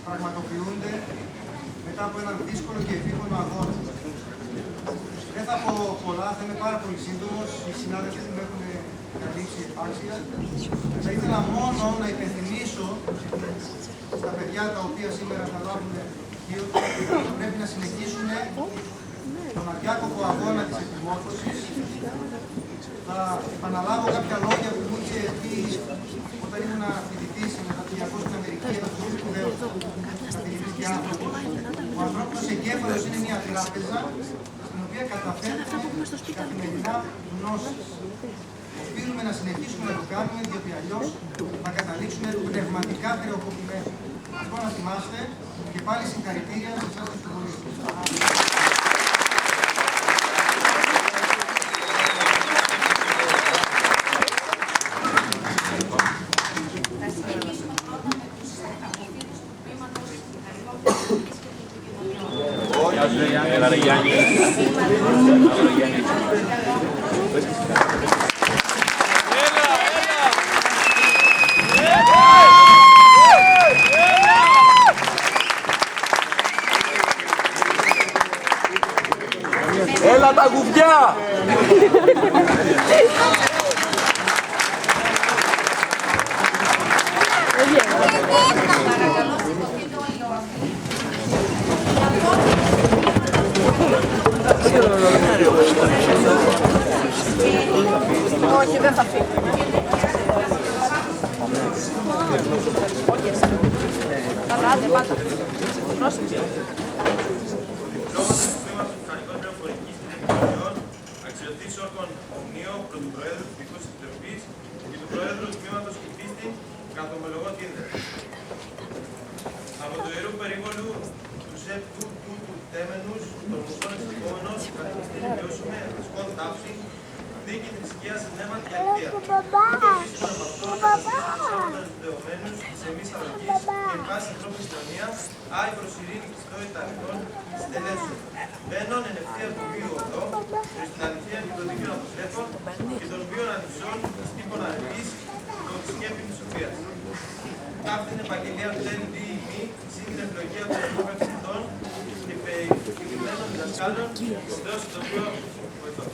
πραγματοποιούνται μετά από έναν δύσκολο και επίπονο αγώνα. Δεν θα πω πολλά, θα είμαι πάρα πολύ σύντομος. Οι συνάδελφοι μου έχουν καλύψει επάξια. Θα ήθελα μόνο να υπενθυμίσω στα παιδιά τα οποία σήμερα θα λάβουν αρχείο ότι πρέπει να συνεχίσουν τον αδιάκοπο αγώνα της επιμόρφωσης. Θα επαναλάβω κάποια λόγια που μου είχε πει όταν ήμουν φοιτητής σε μεταπτυχιακό στην Αμερική, ένας πολύ σπουδαίος καθηγητής και άνθρωπος. Ο ανθρώπινος εγκέφαλος είναι μια τράπεζα στην οποία καταθέτουμε καθημερινά γνώσεις. Οφείλουμε να συνεχίσουμε να το κάνουμε, διότι αλλιώς θα καταλήξουμε πνευματικά χρεοκοπημένοι. Αυτό να θυμάστε και πάλι συγχαρητήρια σε εσάς τους συμπολίτες. Έλα ρε Γιάννη. Έλα τα γουβιά! Όχι, δεν θα φύγει. Όχι, εσύ. Καλά, άντε, πάτα. Πρόσεξε. Αξιωτής όρκων ομνίο, πρωτοπροέδρου της Δυτικής Επιτροπής και του Προέδρου του Τμήματος Κουτίστη, καθομολογώ τίνδε. Από το ιερού περίβολου του ΣΕΠ του τέμενους, των μουσών εξελικόμενων, καθιστήν βιώσουμε ασκόν τάψη, δίκη θρησκείας, πνεύμα και αληθεία. Το σύστημα με αυτό, καθιστήνοντας τους δεωμένους της εμείς αλλαγής και πάση ανθρώπινη κοινωνία, άι προς ειρήνη και στόητα αρχών, στελέσου. Μπαίνον εν ευθεία του βίου οδό, προς την αληθεία και των δίκαιων αποθρέφων και των βίων αντισών, τύπων αρετής και των σκέπη της σοφίας. Ταύτην επαγγελία του τέλη διηγμή, συν την ευλογία των υποπευθυντών και περιποιημένων διδασκάλων, δώσει το πιο βοηθό.